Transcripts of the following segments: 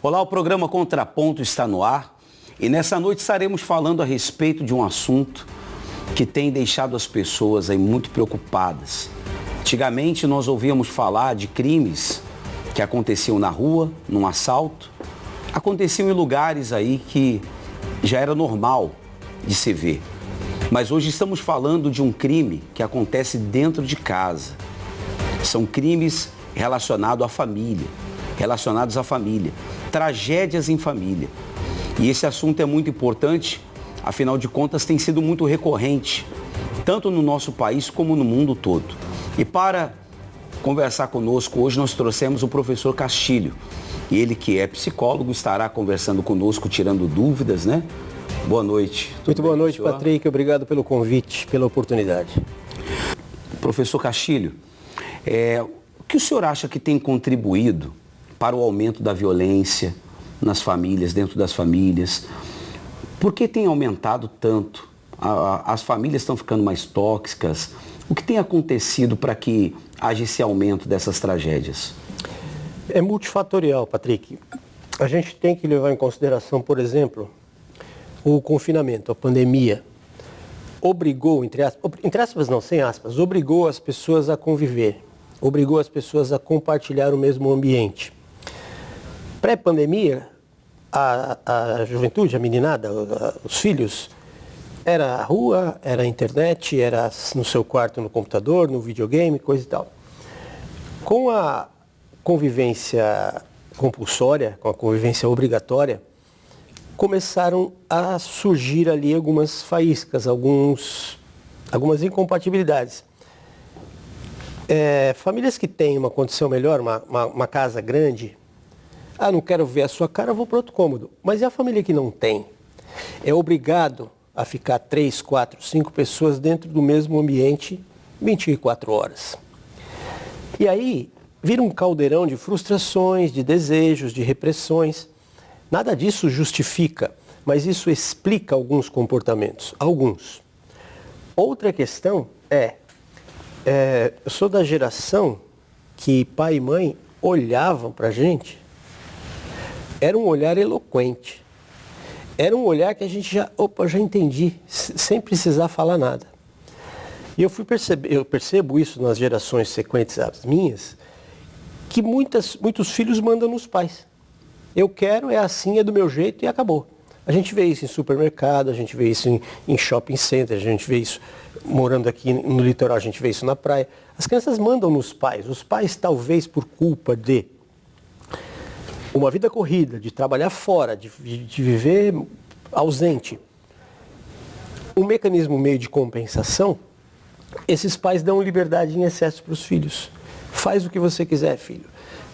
Olá, o programa Contraponto está no ar e nessa noite estaremos falando a respeito de um assunto que tem deixado as pessoas aí muito preocupadas. Antigamente nós ouvíamos falar de crimes que aconteciam na rua, num assalto, aconteciam em lugares aí que já era normal de se ver. Mas hoje estamos falando de um crime que acontece dentro de casa. São crimes relacionados à família, tragédias em família. E esse assunto é muito importante, afinal de contas tem sido muito recorrente, tanto no nosso país como no mundo todo. E para conversar conosco hoje nós trouxemos o professor Castilho. E ele que é psicólogo estará conversando conosco, tirando dúvidas, né? Boa noite. Muito boa noite, Patrick. Obrigado pelo convite, pela oportunidade. Professor Castilho, o que o senhor acha que tem contribuído para o aumento da violência nas famílias, dentro das famílias? Por que tem aumentado tanto? As famílias estão ficando mais tóxicas? O que tem acontecido para que haja esse aumento dessas tragédias? É multifatorial, Patrick. A gente tem que levar em consideração, por exemplo, o confinamento, a pandemia. Obrigou, entre aspas não, sem aspas, obrigou as pessoas a conviver, obrigou as pessoas a compartilhar o mesmo ambiente. Pré-pandemia, a juventude, a meninada, os filhos, era a rua, era a internet, era no seu quarto, no computador, no videogame, coisa e tal. Com a convivência compulsória, com a convivência obrigatória, começaram a surgir ali algumas faíscas, algumas incompatibilidades. Famílias que têm uma condição melhor, uma casa grande, não quero ver a sua cara, eu vou para outro cômodo. Mas e a família que não tem? É obrigado a ficar 3, 4, 5 pessoas dentro do mesmo ambiente 24 horas. E aí vira um caldeirão de frustrações, de desejos, de repressões. Nada disso justifica, mas isso explica alguns comportamentos, alguns. Outra questão eu sou da geração que pai e mãe olhavam para a gente, era um olhar eloquente, era um olhar que a gente já entendi, sem precisar falar nada. E eu percebo isso nas gerações sequentes às minhas, que muitos filhos mandam nos pais. Eu quero, é assim, é do meu jeito e acabou. A gente vê isso em supermercado, a gente vê isso em shopping center, a gente vê isso morando aqui no litoral, a gente vê isso na praia. As crianças mandam nos pais. Os pais, talvez por culpa de uma vida corrida, de trabalhar fora, de viver ausente, um mecanismo meio de compensação, esses pais dão liberdade em excesso para os filhos. Faz o que você quiser, filho.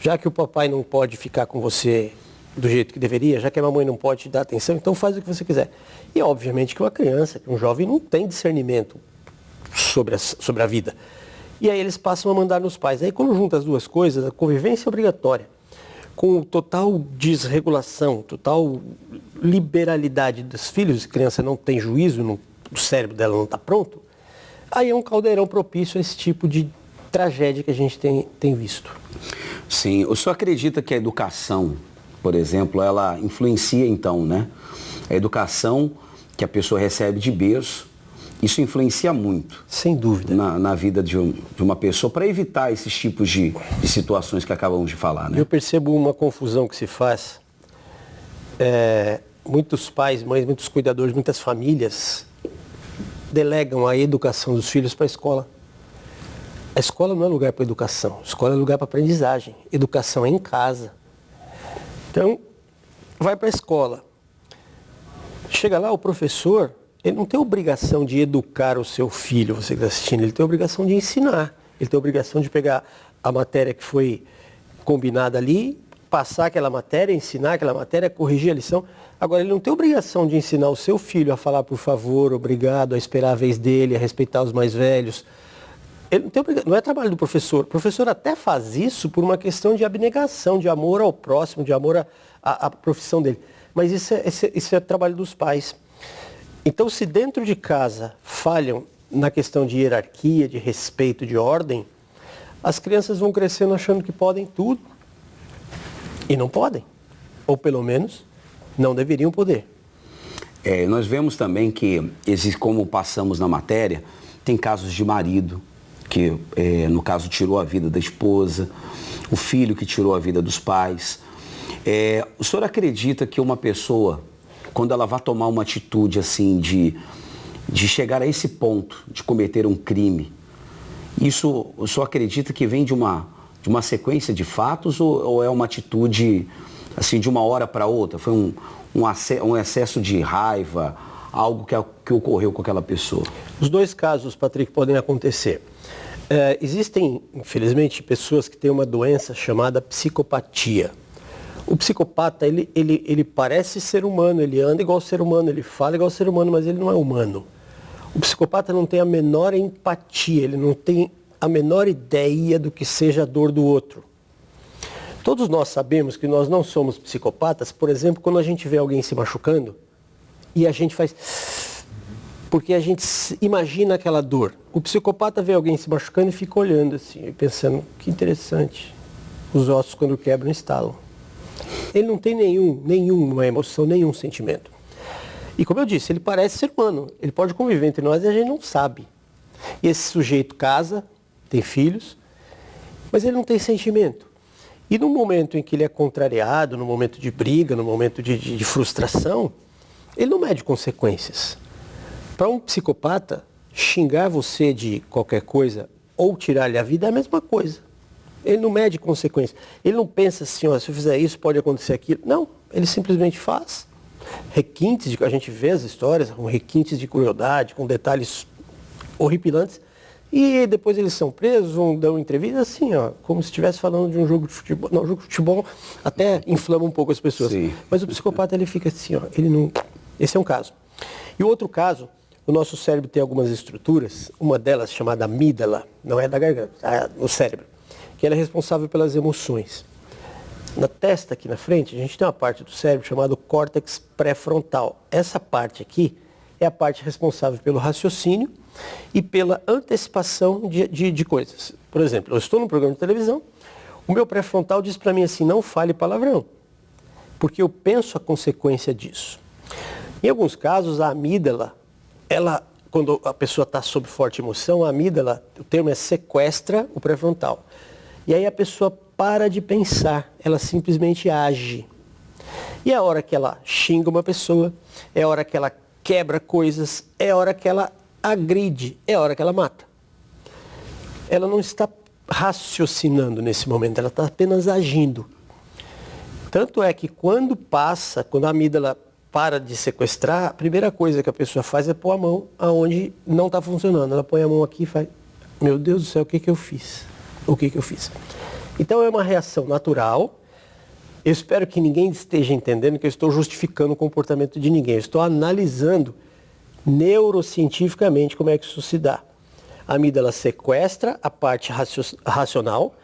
Já que o papai não pode ficar com você do jeito que deveria, já que a mamãe não pode te dar atenção, então faz o que você quiser. E obviamente que uma criança, que um jovem não tem discernimento sobre a vida. E aí eles passam a mandar nos pais. Aí quando junta as duas coisas, a convivência obrigatória, com total desregulação, total liberalidade dos filhos, a criança não tem juízo, o cérebro dela não está pronto, aí é um caldeirão propício a esse tipo de tragédia que a gente tem visto. Sim, o senhor acredita que a educação, por exemplo, ela influencia então, né? A educação que a pessoa recebe de berço, isso influencia muito. Sem dúvida. Na vida de uma pessoa, para evitar esses tipos de situações que acabamos de falar, né? Eu percebo uma confusão que se faz. Muitos pais, mães, muitos cuidadores, muitas famílias delegam a educação dos filhos para a escola. A escola não é lugar para educação, a escola é lugar para aprendizagem. Educação é em casa. Então, vai para a escola. Chega lá, o professor, ele não tem obrigação de educar o seu filho, você que está assistindo, ele tem obrigação de ensinar. Ele tem obrigação de pegar a matéria que foi combinada ali, passar aquela matéria, ensinar aquela matéria, corrigir a lição. Agora, ele não tem obrigação de ensinar o seu filho a falar por favor, obrigado, a esperar a vez dele, a respeitar os mais velhos. Ele não é trabalho do professor. O professor até faz isso por uma questão de abnegação, de amor ao próximo, de amor à profissão dele. Mas isso é trabalho dos pais. Então, se dentro de casa falham na questão de hierarquia, de respeito, de ordem, as crianças vão crescendo achando que podem tudo e não podem. Ou pelo menos, não deveriam poder. Nós vemos também que, como passamos na matéria, tem casos de marido que, no caso, tirou a vida da esposa, o filho que tirou a vida dos pais. O senhor acredita que uma pessoa, quando ela vai tomar uma atitude assim de chegar a esse ponto, de cometer um crime, isso o senhor acredita que vem de uma sequência de fatos ou é uma atitude assim de uma hora para outra? Foi um excesso de raiva, algo que ocorreu com aquela pessoa? Os dois casos, Patrick, podem acontecer. Existem, infelizmente, pessoas que têm uma doença chamada psicopatia. O psicopata, ele parece ser humano, ele anda igual ser humano, ele fala igual ser humano, mas ele não é humano. O psicopata não tem a menor empatia, ele não tem a menor ideia do que seja a dor do outro. Todos nós sabemos que nós não somos psicopatas, por exemplo, quando a gente vê alguém se machucando e a gente faz... porque a gente imagina aquela dor. O psicopata vê alguém se machucando e fica olhando assim, pensando, que interessante, os ossos quando quebram estalam. Ele não tem nenhuma emoção, nenhum sentimento. E como eu disse, ele parece ser humano, ele pode conviver entre nós e a gente não sabe. E esse sujeito casa, tem filhos, mas ele não tem sentimento. E no momento em que ele é contrariado, no momento de briga, no momento de frustração, ele não mede consequências. Para um psicopata, xingar você de qualquer coisa ou tirar-lhe a vida é a mesma coisa. Ele não mede consequências. Ele não pensa assim, se eu fizer isso pode acontecer aquilo. Não, ele simplesmente faz. Requintes, a gente vê as histórias com requintes de crueldade, com detalhes horripilantes. E depois eles são presos, dão entrevista assim, como se estivesse falando de um jogo de futebol. Não, o jogo de futebol até inflama um pouco as pessoas. Sim. Mas o psicopata, ele fica assim, ele não... Esse é um caso. E o outro caso, o nosso cérebro tem algumas estruturas, uma delas chamada amígdala, não é da garganta, é no cérebro, que ela é responsável pelas emoções. Na testa aqui na frente, a gente tem uma parte do cérebro chamada córtex pré-frontal. Essa parte aqui é a parte responsável pelo raciocínio e pela antecipação de coisas. Por exemplo, eu estou num programa de televisão, o meu pré-frontal diz para mim assim, não fale palavrão, porque eu penso a consequência disso. Em alguns casos, a amígdala, quando a pessoa está sob forte emoção, a amígdala, o termo é sequestra o pré-frontal. E aí a pessoa para de pensar, ela simplesmente age. E é a hora que ela xinga uma pessoa, é a hora que ela quebra coisas, é a hora que ela agride, é a hora que ela mata. Ela não está raciocinando nesse momento, ela está apenas agindo. Tanto é que quando a amígdala para de sequestrar, a primeira coisa que a pessoa faz é pôr a mão aonde não está funcionando. Ela põe a mão aqui e faz, meu Deus do céu, o que eu fiz? O que eu fiz? Então é uma reação natural. Eu espero que ninguém esteja entendendo que eu estou justificando o comportamento de ninguém. Eu estou analisando neurocientificamente como é que isso se dá. A amígdala sequestra a parte racional.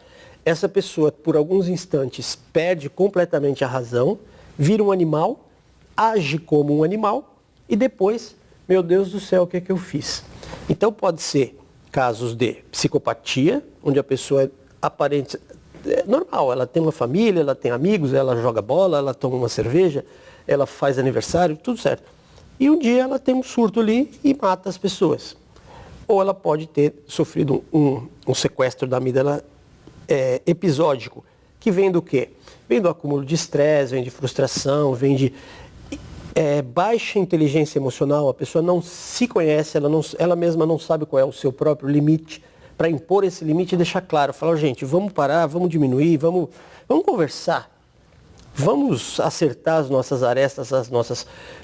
Essa pessoa, por alguns instantes, perde completamente a razão, vira um animal, age como um animal e depois, meu Deus do céu, o que eu fiz? Então pode ser casos de psicopatia, onde a pessoa é normal, ela tem uma família, ela tem amigos, ela joga bola, ela toma uma cerveja, ela faz aniversário, tudo certo. E um dia ela tem um surto ali e mata as pessoas. Ou ela pode ter sofrido um sequestro da amígdala episódico, que vem do quê? Vem do acúmulo de estresse, vem de frustração, vem de baixa inteligência emocional, a pessoa não se conhece, ela mesma não sabe qual é o seu próprio limite, para impor esse limite e deixar claro, falar, gente, vamos parar, vamos diminuir, vamos conversar, vamos acertar as nossas arestas,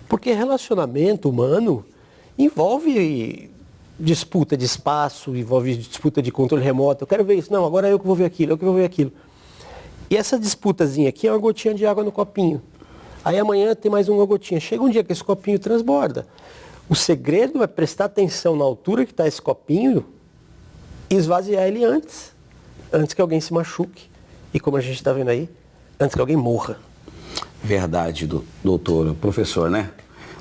porque relacionamento humano envolve disputa de espaço, envolve disputa de controle remoto, eu quero ver isso, não, agora eu que vou ver aquilo, eu que vou ver aquilo. E essa disputazinha aqui é uma gotinha de água no copinho. Aí amanhã tem mais uma gotinha. Chega um dia que esse copinho transborda. O segredo é prestar atenção na altura que está esse copinho e esvaziar ele antes que alguém se machuque. E como a gente está vendo aí, antes que alguém morra. Verdade, doutor, professor, né?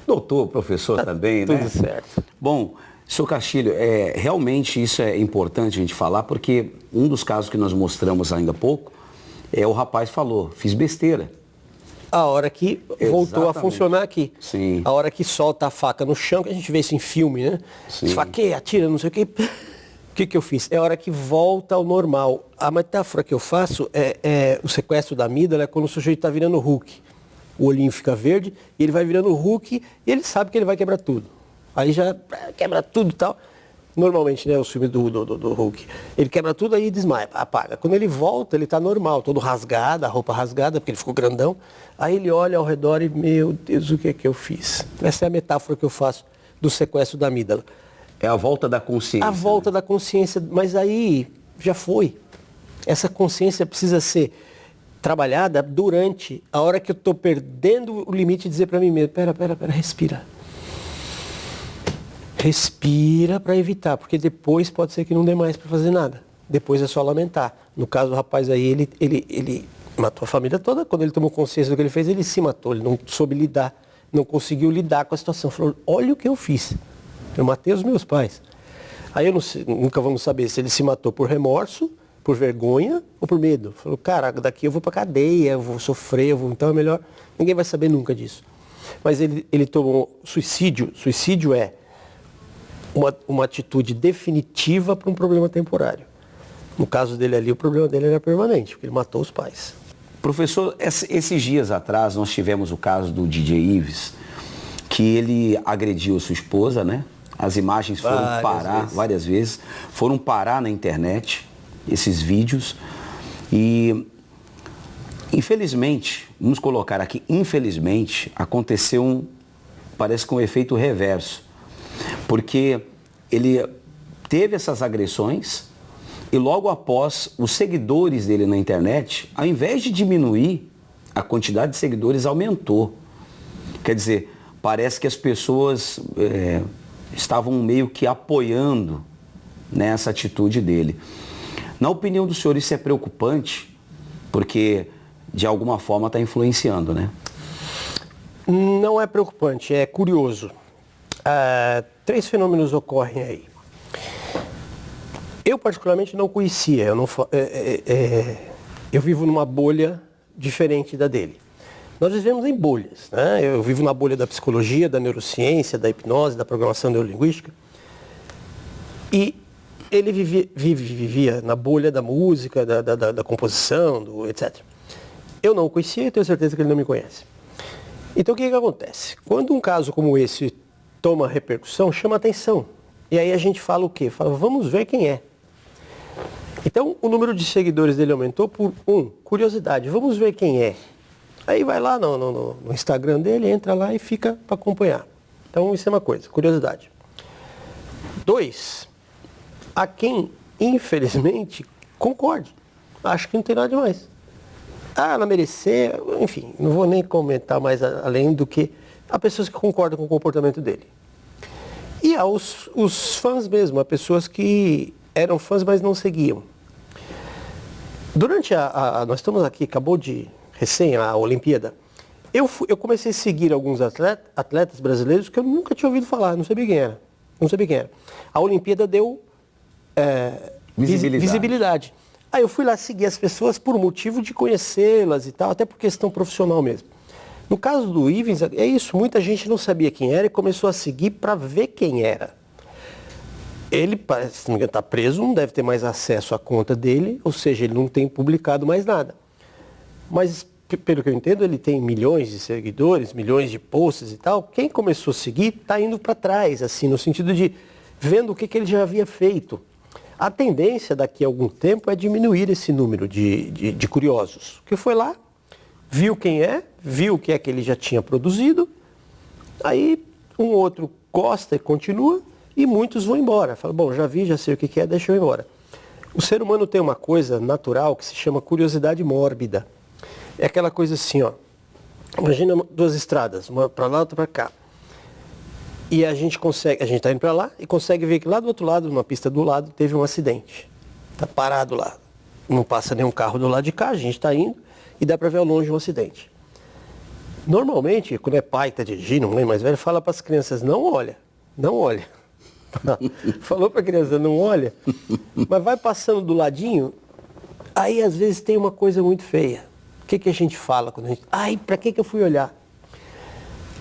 Doutor, professor também, né? Tudo certo. Bom, senhor Castilho, realmente isso é importante a gente falar, porque um dos casos que nós mostramos ainda há pouco, o rapaz falou, fiz besteira. A hora que voltou a Exatamente. funcionar aqui. Sim. A hora que solta a faca no chão, que a gente vê isso em filme, né? Sim. Esfaqueia, atira, não sei o quê. O que eu fiz? É a hora que volta ao normal. A metáfora que eu faço é o sequestro da amígdala é quando o sujeito está virando Hulk. O olhinho fica verde e ele vai virando Hulk e ele sabe que ele vai quebrar tudo. Aí já quebra tudo e tal. Normalmente, né, o filme do Hulk. Ele quebra tudo aí desmaia, apaga. Quando ele volta, ele está normal, todo rasgado, a roupa rasgada, porque ele ficou grandão. Aí ele olha ao redor e, meu Deus, o que é que eu fiz? Essa é a metáfora que eu faço do sequestro da amígdala. É a volta da consciência. A volta da consciência, mas aí já foi. Essa consciência precisa ser trabalhada durante a hora que eu estou perdendo o limite e dizer para mim mesmo, pera, respira. Respira para evitar, porque depois pode ser que não dê mais para fazer nada. Depois é só lamentar. No caso do rapaz aí, ele matou a família toda. Quando ele tomou consciência do que ele fez, ele se matou. Ele não soube lidar, não conseguiu lidar com a situação. Falou, olha o que eu fiz. Eu matei os meus pais. Aí eu não sei, nunca vamos saber se ele se matou por remorso, por vergonha ou por medo. Falou, cara, daqui eu vou pra cadeia, eu vou sofrer, então é melhor. Ninguém vai saber nunca disso. Mas ele tomou suicídio. Suicídio é uma atitude definitiva para um problema temporário. No caso dele ali, o problema dele era permanente, porque ele matou os pais. Professor, esses dias atrás nós tivemos o caso do DJ Ives, que ele agrediu sua esposa, né? As imagens foram várias vezes, foram parar na internet, esses vídeos, e infelizmente, vamos colocar aqui, infelizmente, aconteceu parece que um efeito reverso, porque ele teve essas agressões e logo após os seguidores dele na internet, ao invés de diminuir, a quantidade de seguidores aumentou. Quer dizer, parece que as pessoas estavam meio que apoiando nessa atitude dele. Na opinião do senhor, isso é preocupante? Porque, de alguma forma, está influenciando, né? Não é preocupante, é curioso. 3 fenômenos ocorrem aí. Eu, particularmente, não conhecia. Eu vivo numa bolha diferente da dele. Nós vivemos em bolhas, né? Eu vivo na bolha da psicologia, da neurociência, da hipnose, da programação neurolinguística. E ele vivia na bolha da música, da composição, etc. Eu não o conhecia e tenho certeza que ele não me conhece. Então o que acontece? Quando um caso como esse toma repercussão, chama atenção. E aí a gente fala o quê? Fala, vamos ver quem é. Então o número de seguidores dele aumentou por curiosidade, vamos ver quem é. Aí vai lá no Instagram dele, entra lá e fica para acompanhar. Então isso é uma coisa, curiosidade. 2, há quem, infelizmente, concorde. Acho que não tem nada demais. Não merecer, enfim, não vou nem comentar mais além do que há pessoas que concordam com o comportamento dele. E há os fãs mesmo, há pessoas que eram fãs, mas não seguiam. Durante nós estamos aqui, acabou de recém a Olimpíada, eu comecei a seguir alguns atletas brasileiros que eu nunca tinha ouvido falar, não sabia quem era. A Olimpíada deu visibilidade. Aí eu fui lá seguir as pessoas por motivo de conhecê-las e tal, até por questão profissional mesmo. No caso do Ivens, é isso, muita gente não sabia quem era e começou a seguir para ver quem era. Ele, se não me engano, está preso, não deve ter mais acesso à conta dele, ou seja, ele não tem publicado mais nada. Mas, pelo que eu entendo, ele tem milhões de seguidores, milhões de posts e tal. Quem começou a seguir está indo para trás, assim, no sentido de vendo o que ele já havia feito. A tendência daqui a algum tempo é diminuir esse número de curiosos. Que foi lá, viu quem é, viu o que é que ele já tinha produzido, aí um outro gosta e continua, e muitos vão embora. Fala, bom, já vi, já sei o que é, deixa eu ir embora. O ser humano tem uma coisa natural que se chama curiosidade mórbida. É aquela coisa assim, ó. Imagina 2 estradas, uma para lá, outra para cá. E a gente está indo para lá e consegue ver que lá do outro lado, numa pista do lado, teve um acidente. Está parado lá. Não passa nenhum carro do lado de cá, a gente está indo e dá para ver ao longe um acidente. Normalmente, quando é pai que está dirigindo, um mãe mais velho, fala para as crianças, não olha. Falou para a criança, não olha, mas vai passando do ladinho, aí às vezes tem uma coisa muito feia. que a gente fala quando a gente... Ai, pra que eu fui olhar?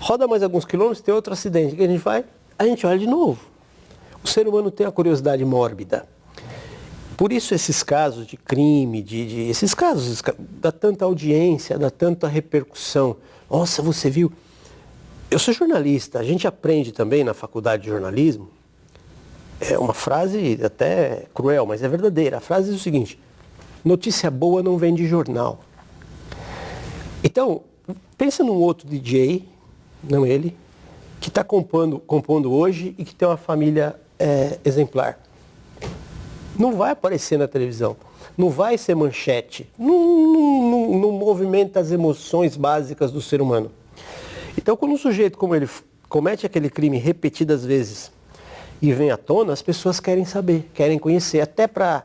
Roda mais alguns quilômetros, tem outro acidente. O que a gente faz? A gente olha de novo. O ser humano tem a curiosidade mórbida. Por isso esses casos de crime, esses casos dá tanta audiência, dá tanta repercussão. Nossa, você viu? Eu sou jornalista, a gente aprende também na faculdade de jornalismo. É uma frase até cruel, mas é verdadeira. A frase diz o seguinte: notícia boa não vem de jornal. Então, pensa num outro DJ, não ele, que está compondo hoje e que tem uma família exemplar. Não vai aparecer na televisão, não vai ser manchete, não movimenta as emoções básicas do ser humano. Então, quando um sujeito como ele comete aquele crime repetidas vezes e vem à tona, as pessoas querem saber, querem conhecer, até para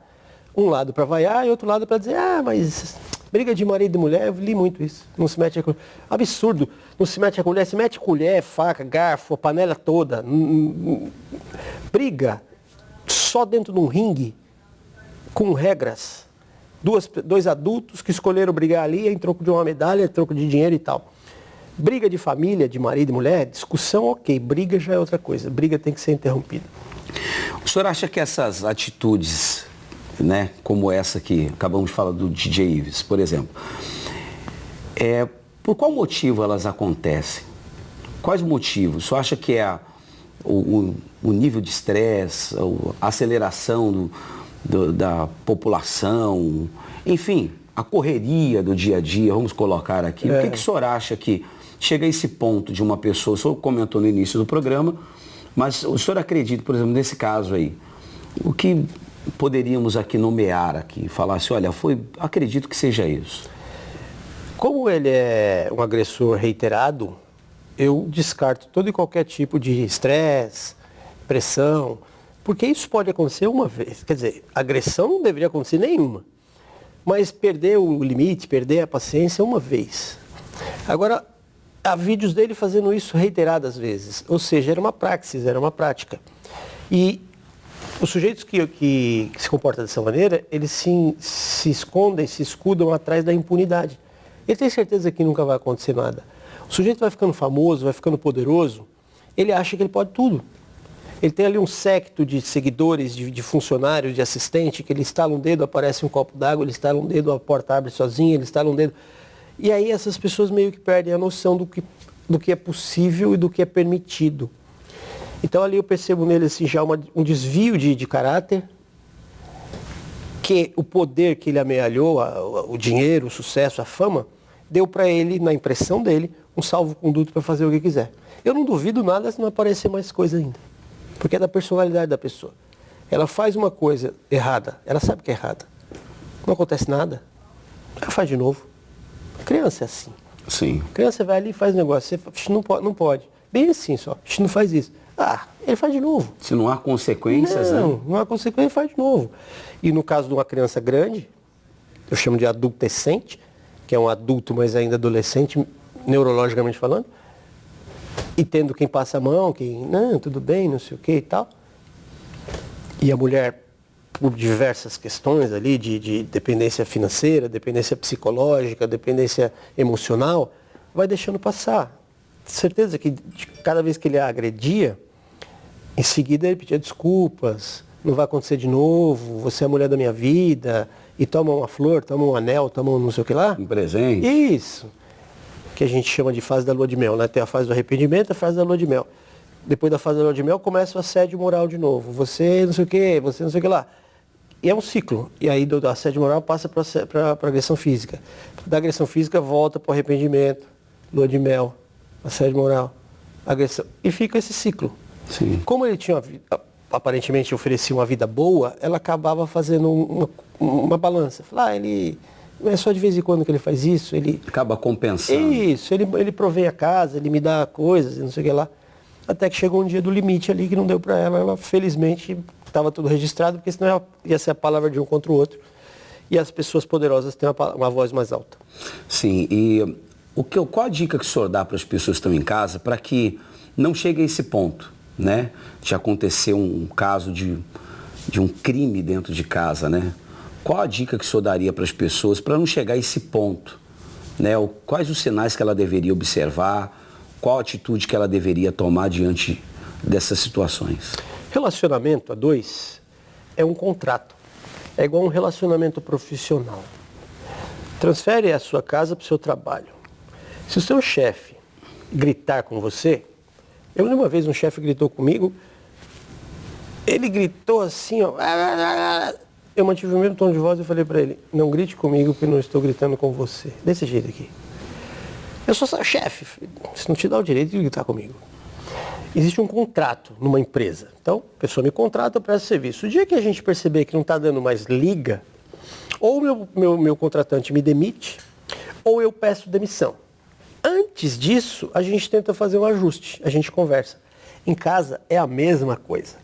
um lado para vaiar e outro lado para dizer, mas briga de marido e mulher, eu li muito isso, não se mete a colher. Absurdo, não se mete a colher, se mete colher, faca, garfo, a panela toda. Briga só dentro de um ringue, com regras. Dois adultos que escolheram brigar ali em troco de uma medalha, em troco de dinheiro e tal. Briga de família, de marido e mulher, discussão ok, briga já é outra coisa, briga tem que ser interrompida. O senhor acha que essas atitudes, né, como essa que acabamos de falar do DJ Ives, por exemplo, por qual motivo elas acontecem? Quais motivos? O senhor acha que é o nível de estresse, a aceleração da população, enfim, a correria do dia a dia, vamos colocar aqui. O que o senhor acha que chega a esse ponto de uma pessoa, o senhor comentou no início do programa, mas o senhor acredita, por exemplo, nesse caso aí, o que poderíamos aqui nomear aqui, falar assim, olha, acredito que seja isso. Como ele é um agressor reiterado, eu descarto todo e qualquer tipo de estresse, pressão, porque isso pode acontecer uma vez. Quer dizer, agressão não deveria acontecer nenhuma. Mas perder o limite, perder a paciência uma vez. Agora, há vídeos dele fazendo isso reiteradas vezes. Ou seja, era uma praxis, era uma prática. E os sujeitos que se comportam dessa maneira, eles se escondem, se escudam atrás da impunidade. Ele tem certeza que nunca vai acontecer nada. O sujeito vai ficando famoso, vai ficando poderoso, ele acha que ele pode tudo. Ele tem ali um séquito de seguidores, de funcionários, de assistente, que ele estala um dedo, aparece um copo d'água, ele estala um dedo, a porta abre sozinha, ele estala um dedo. E aí essas pessoas meio que perdem a noção do que é possível e do que é permitido. Então ali eu percebo nele assim, já um desvio de caráter, que o poder que ele amealhou, o dinheiro, o sucesso, a fama, deu para ele, na impressão dele, um salvo-conduto para fazer o que quiser. Eu não duvido nada se não aparecer mais coisa ainda. Porque é da personalidade da pessoa. Ela faz uma coisa errada, ela sabe que é errada. Não acontece nada, ela faz de novo. Criança é assim. Sim. Criança vai ali e faz um negócio, você não pode. Bem assim só, a gente não faz isso. Ele faz de novo. Se não há consequências, né? Não há consequência, ele faz de novo. E no caso de uma criança grande, eu chamo de adultescente, que é um adulto, mas ainda adolescente, neurologicamente falando, e tendo quem passa a mão, não, tudo bem, não sei o que e tal. E a mulher, por diversas questões ali, de dependência financeira, dependência psicológica, dependência emocional, vai deixando passar. Certeza que cada vez que ele a agredia, em seguida ele pedia desculpas, não vai acontecer de novo, você é a mulher da minha vida, e toma uma flor, toma um anel, toma um não sei o que lá. Um presente. Isso. Que a gente chama de fase da lua de mel, né? Tem a fase do arrependimento e a fase da lua de mel. Depois da fase da lua de mel começa o assédio moral de novo. Você não sei o que, você não sei o que lá. E é um ciclo. E aí do assédio moral passa para agressão física. Da agressão física volta para o arrependimento, lua de mel, assédio moral, agressão. E fica esse ciclo. Sim. Como ele tinha aparentemente oferecia uma vida boa, ela acabava fazendo uma balança. Falar, ele... Não é só de vez em quando que ele faz isso, ele... Acaba compensando. Isso, ele provém a casa, ele me dá coisas, não sei o que lá. Até que chegou um dia do limite ali que não deu para ela, felizmente estava tudo registrado, porque senão ia ser a palavra de um contra o outro. E as pessoas poderosas têm uma voz mais alta. Sim, e qual a dica que o senhor dá para as pessoas que estão em casa para que não chegue a esse ponto, né? De acontecer um caso de um crime dentro de casa, né? Qual a dica que o senhor daria para as pessoas para não chegar a esse ponto? né? Quais os sinais que ela deveria observar, qual a atitude que ela deveria tomar diante dessas situações? Relacionamento a dois é um contrato. É igual um relacionamento profissional. Transfere a sua casa para o seu trabalho. Se o seu chefe gritar com você, eu lembro uma vez um chefe gritou comigo, ele gritou assim, ó, eu mantive o mesmo tom de voz e falei para ele, não grite comigo porque não estou gritando com você. Desse jeito aqui. Eu sou seu chefe, isso não te dá o direito de gritar comigo. Existe um contrato numa empresa. Então, a pessoa me contrata, eu presto serviço. O dia que a gente perceber que não está dando mais liga, ou meu contratante me demite, ou eu peço demissão. Antes disso, a gente tenta fazer um ajuste, a gente conversa. Em casa é a mesma coisa.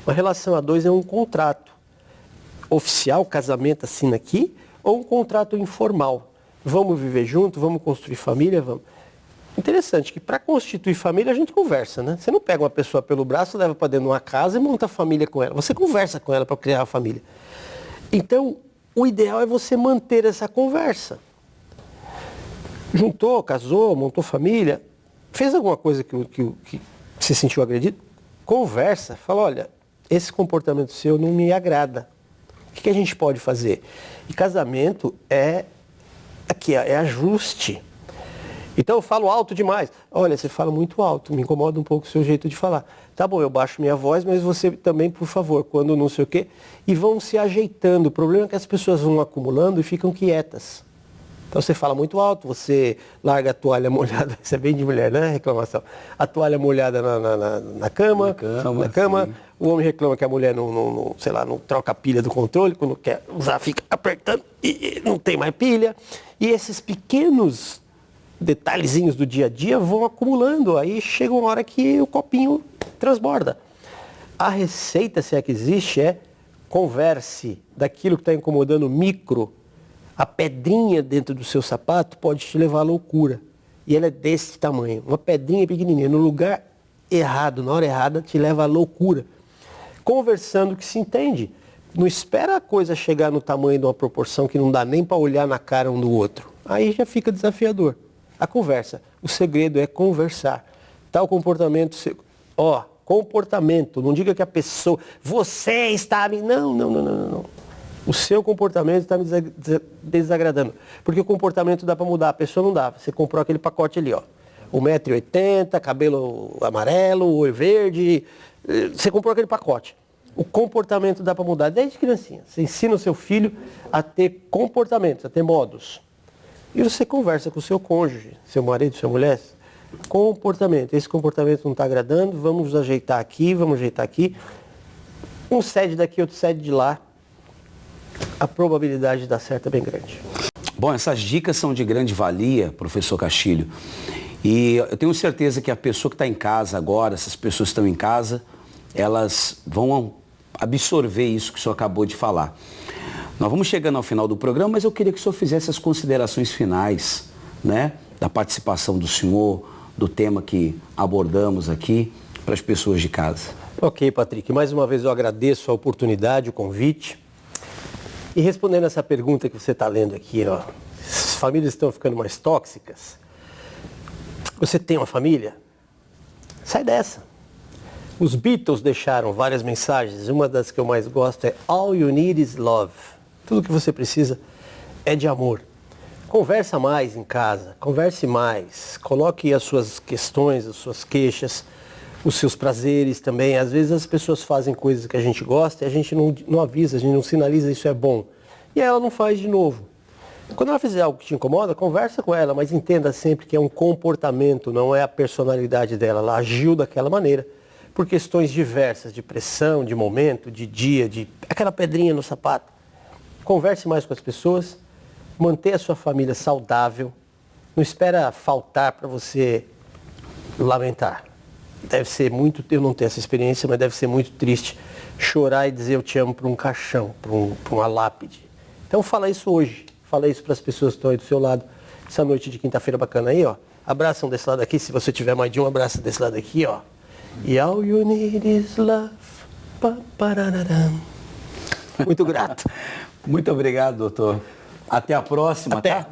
Uma relação a dois é um contrato oficial, casamento assina aqui, ou um contrato informal. Vamos viver junto, vamos construir família, vamos. Interessante que para constituir família a gente conversa, né? Você não pega uma pessoa pelo braço, leva para dentro de uma casa e monta a família com ela. Você conversa com ela para criar a família. Então, o ideal é você manter essa conversa. Juntou, casou, montou família, fez alguma coisa que se sentiu agredido? Conversa, fala, olha, esse comportamento seu não me agrada. O que a gente pode fazer? E casamento é ajuste. Então eu falo alto demais. Olha, você fala muito alto, me incomoda um pouco o seu jeito de falar. Tá bom, eu baixo minha voz, mas você também, por favor, quando não sei o quê. E vão se ajeitando. O problema é que as pessoas vão acumulando e ficam quietas. Então você fala muito alto, você larga a toalha molhada, isso é bem de mulher, né? Reclamação. A toalha molhada na cama. O homem reclama que a mulher não troca a pilha do controle, quando quer usar fica apertando e não tem mais pilha. E esses pequenos detalhezinhos do dia a dia vão acumulando, aí chega uma hora que o copinho transborda. A receita, se é que existe, é converse daquilo que está incomodando micro. A pedrinha dentro do seu sapato pode te levar à loucura. E ela é desse tamanho, uma pedrinha pequenininha, no lugar errado, na hora errada, te leva à loucura. Conversando que se entende. Não espera a coisa chegar no tamanho de uma proporção que não dá nem para olhar na cara um do outro. Aí já fica desafiador. A conversa. O segredo é conversar. Tal comportamento... comportamento. Não diga que a pessoa... Você está me... Não. O seu comportamento está me desagradando. Porque o comportamento dá para mudar, a pessoa não dá. Você comprou aquele pacote ali, ó. 1,80 m, cabelo amarelo, olho verde. Você comprou aquele pacote. O comportamento dá para mudar desde criancinha. Você ensina o seu filho a ter comportamentos, a ter modos. E você conversa com o seu cônjuge, seu marido, sua mulher. Comportamento. Esse comportamento não está agradando, vamos ajeitar aqui, vamos ajeitar aqui. Um cede daqui, outro cede de lá. A probabilidade de dar certo é bem grande. Bom, essas dicas são de grande valia, professor Castilho. E eu tenho certeza que a pessoa que está em casa agora, essas pessoas que estão em casa, elas vão absorver isso que o senhor acabou de falar. Nós vamos chegando ao final do programa, mas eu queria que o senhor fizesse as considerações finais, né, da participação do senhor, do tema que abordamos aqui, para as pessoas de casa. Ok, Patrick. Mais uma vez eu agradeço a oportunidade, o convite. E respondendo essa pergunta que você está lendo aqui, ó, as famílias estão ficando mais tóxicas. Você tem uma família? Sai dessa. Os Beatles deixaram várias mensagens. Uma das que eu mais gosto é All you need is love. Tudo que você precisa é de amor. Conversa mais em casa, converse mais. Coloque as suas questões, as suas queixas, os seus prazeres também. Às vezes as pessoas fazem coisas que a gente gosta e a gente não avisa, a gente não sinaliza isso é bom. E ela não faz de novo. Quando ela fizer algo que te incomoda, conversa com ela, mas entenda sempre que é um comportamento, não é a personalidade dela. Ela agiu daquela maneira por questões diversas, de pressão, de momento, de dia, de aquela pedrinha no sapato. Converse mais com as pessoas, mantenha a sua família saudável, não espera faltar para você lamentar. Deve ser muito, eu não tenho essa experiência, mas deve ser muito triste chorar e dizer eu te amo para um caixão, para uma lápide. Então fala isso hoje, fala isso para as pessoas que estão aí do seu lado, essa noite de quinta-feira bacana aí, ó. Abraça um desse lado aqui, se você tiver mais de um, abraça desse lado aqui, ó. E all you need is love. Muito grato. Muito obrigado, doutor. Até a próxima, Até. tá?